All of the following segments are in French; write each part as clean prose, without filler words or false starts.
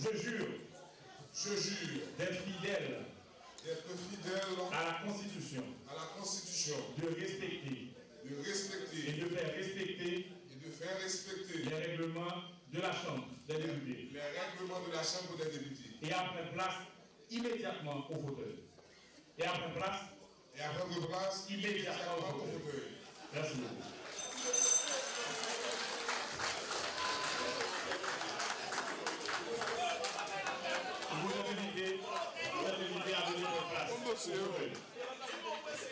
Je jure d'être fidèle à la Constitution, de respecter et de faire respecter les règlements de la Chambre des députés. Et après place immédiatement au fauteuil. Immédiatement au fauteuil. Merci beaucoup. Vous êtes invité à venir en place.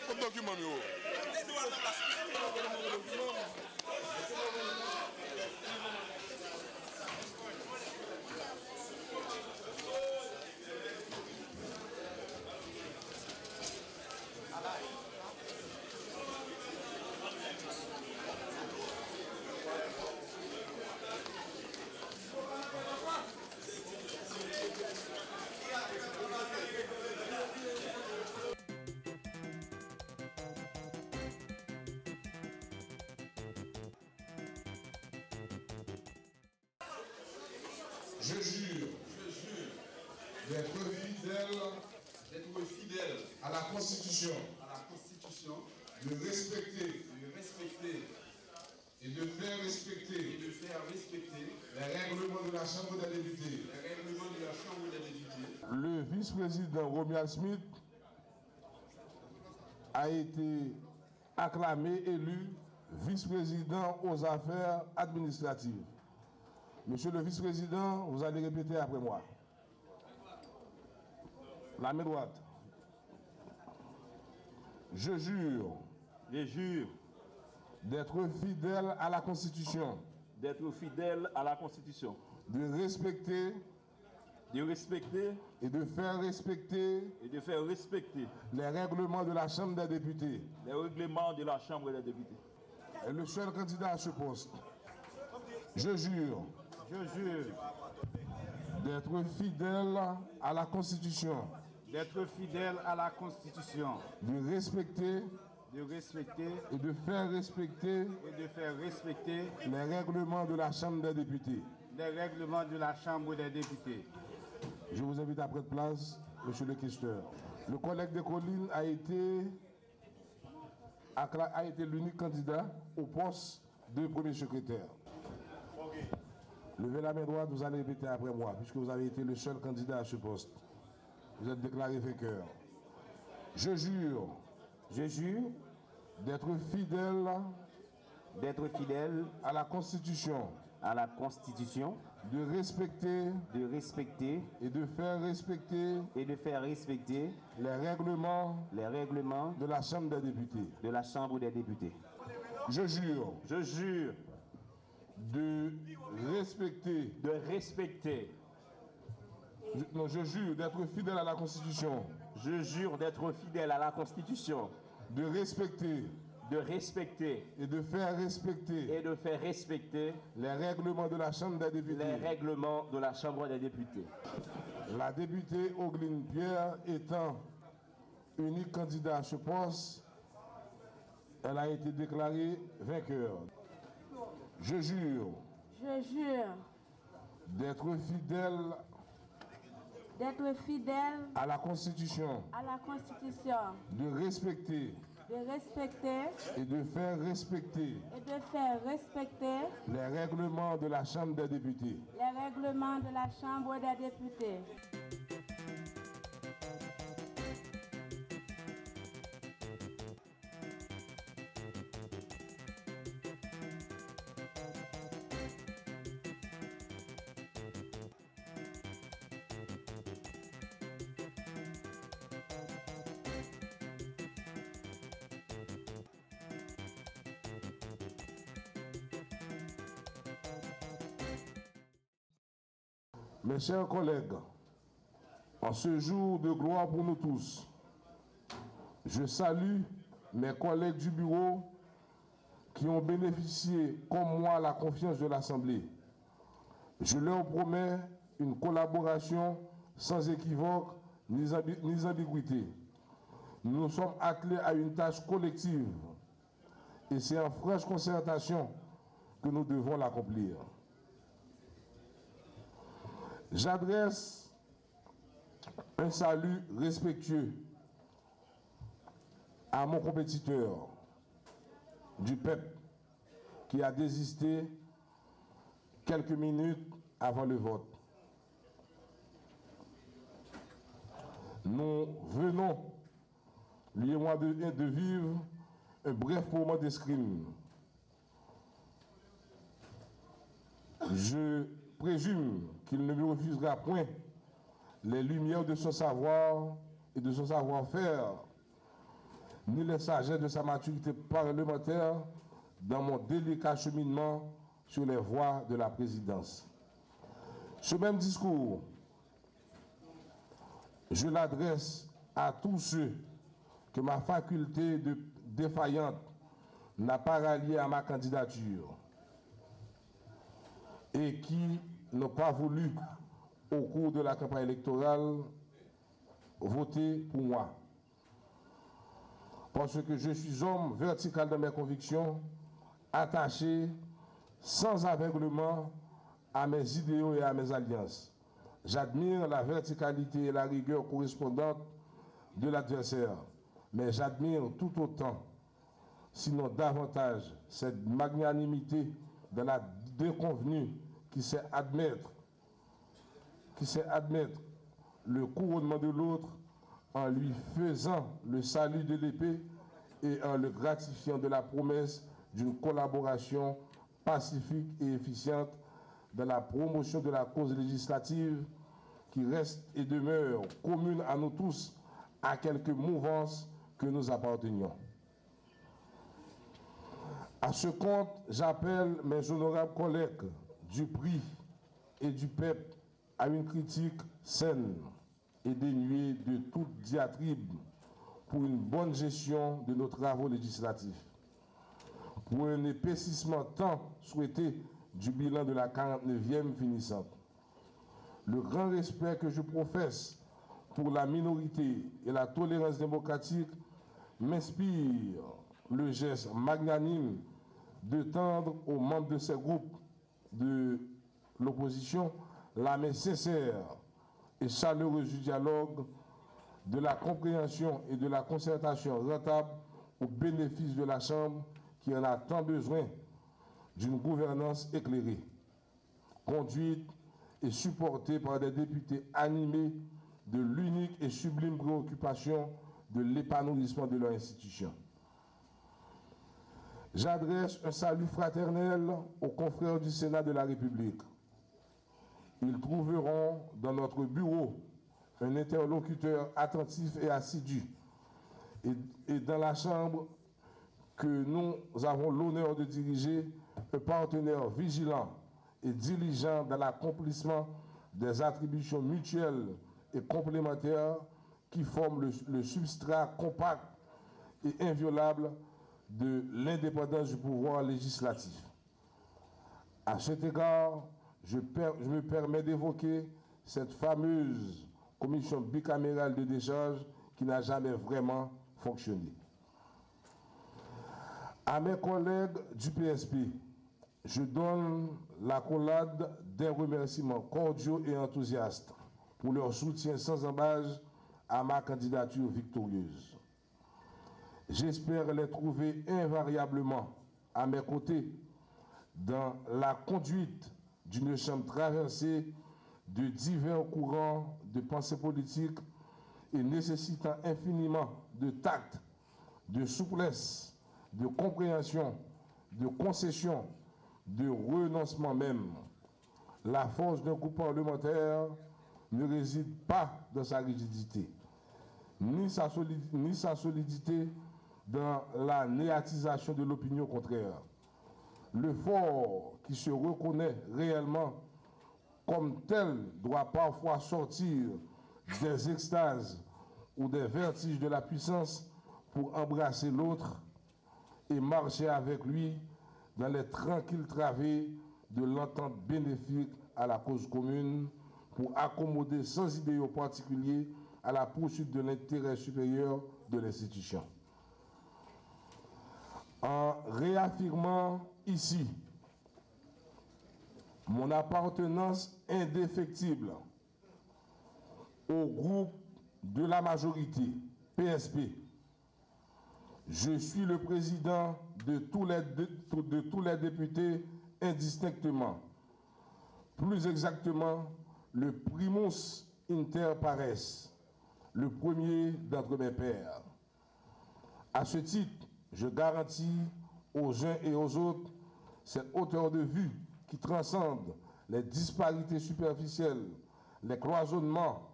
Comme document, Je jure d'être fidèle à la Constitution, de respecter et de faire respecter les règlements de la Chambre des députés. Le vice-président Romuald Smith a été acclamé, élu vice-président aux affaires administratives. Monsieur le vice-président, vous allez répéter après moi. La main droite. Je jure d'être fidèle à la Constitution. De respecter et de faire respecter les règlements de la Chambre des députés. Et le seul candidat à ce poste. Je jure d'être fidèle à la Constitution. De respecter et de faire respecter les règlements de la Chambre des députés. Je vous invite à prendre place, monsieur le questeur. Le collègue des collines a été l'unique candidat au poste de premier secrétaire. Levez la main droite, vous allez répéter après moi, puisque vous avez été le seul candidat à ce poste. Vous êtes déclaré vainqueur. Je jure d'être fidèle à la Constitution, de respecter et de faire respecter les règlements de la Chambre des députés. Je jure de respecter. Je jure d'être fidèle à la Constitution. De respecter et de faire respecter les règlements de la Chambre des députés. La députée Ogline Pierre étant unique candidat à ce poste, elle a été déclarée vainqueur. Je jure d'être fidèle à la Constitution, de respecter et de faire respecter les règlements de la Chambre des députés. Mes chers collègues, en ce jour de gloire pour nous tous, je salue mes collègues du bureau qui ont bénéficié, comme moi, la confiance de l'Assemblée. Je leur promets une collaboration sans équivoque ni ambiguïté. Nous nous sommes attelés à une tâche collective et c'est en franche concertation que nous devons l'accomplir. J'adresse un salut respectueux à mon compétiteur du PEP qui a désisté quelques minutes avant le vote. Nous venons, lui et moi, de vivre un bref moment d'escrime. Je présume qu'il ne me refusera point les lumières de son savoir et de son savoir-faire, ni les sagesses de sa maturité parlementaire dans mon délicat cheminement sur les voies de la présidence. Ce même discours, je l'adresse à tous ceux que ma faculté défaillante n'a pas rallié à ma candidature et qui n'ont pas voulu, au cours de la campagne électorale, voter pour moi. Parce que je suis homme vertical dans mes convictions, attaché sans aveuglement à mes idéaux et à mes alliances. J'admire la verticalité et la rigueur correspondante de l'adversaire, mais j'admire tout autant, sinon davantage, cette magnanimité de la déconvenue qui sait admettre le couronnement de l'autre en lui faisant le salut de l'épée et en le gratifiant de la promesse d'une collaboration pacifique et efficiente dans la promotion de la cause législative qui reste et demeure commune à nous tous, à quelque mouvance que nous appartenions. À ce compte, j'appelle mes honorables collègues du PRI et du PEP à une critique saine et dénuée de toute diatribe pour une bonne gestion de nos travaux législatifs, pour un épaississement tant souhaité du bilan de la 49e finissante. Le grand respect que je professe pour la minorité et la tolérance démocratique m'inspire le geste magnanime de tendre aux membres de ces groupes de l'opposition la main sincère et chaleureuse du dialogue, de la compréhension et de la concertation rentable au bénéfice de la Chambre qui en a tant besoin d'une gouvernance éclairée, conduite et supportée par des députés animés de l'unique et sublime préoccupation de l'épanouissement de leur institution. J'adresse un salut fraternel aux confrères du Sénat de la République. Ils trouveront dans notre bureau un interlocuteur attentif et assidu, et dans la Chambre que nous avons l'honneur de diriger, un partenaire vigilant et diligent dans l'accomplissement des attributions mutuelles et complémentaires qui forment le substrat compact et inviolable de l'indépendance du pouvoir législatif. À cet égard, je me permets d'évoquer cette fameuse commission bicamérale de décharge qui n'a jamais vraiment fonctionné. À mes collègues du PSP, je donne l'accolade d'un remerciement cordiaux et enthousiaste pour leur soutien sans embâche à ma candidature victorieuse. J'espère les trouver invariablement à mes côtés dans la conduite d'une chambre traversée de divers courants de pensée politique et nécessitant infiniment de tact, de souplesse, de compréhension, de concession, de renoncement même. La force d'un groupe parlementaire ne réside pas dans sa rigidité, ni sa solidité dans la néatisation de l'opinion contraire. Le fort qui se reconnaît réellement comme tel doit parfois sortir des extases ou des vertiges de la puissance pour embrasser l'autre et marcher avec lui dans les tranquilles travées de l'entente bénéfique à la cause commune pour accommoder sans idéaux particuliers à la poursuite de l'intérêt supérieur de l'institution. En réaffirmant ici mon appartenance indéfectible au groupe de la majorité, PSP. Je suis le président de tous les députés indistinctement. Plus exactement, le primus inter pares, le premier d'entre mes pairs. À ce titre, je garantis aux uns et aux autres cette hauteur de vue qui transcende les disparités superficielles, les cloisonnements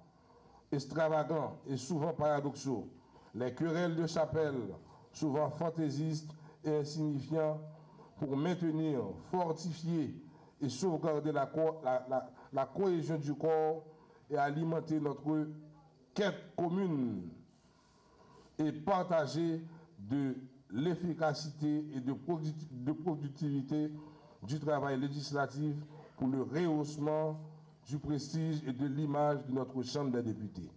extravagants et souvent paradoxaux, les querelles de chapelle, souvent fantaisistes et insignifiants, pour maintenir, fortifier et sauvegarder la cohésion du corps et alimenter notre quête commune et partager de l'efficacité et de productivité du travail législatif pour le rehaussement du prestige et de l'image de notre Chambre des députés.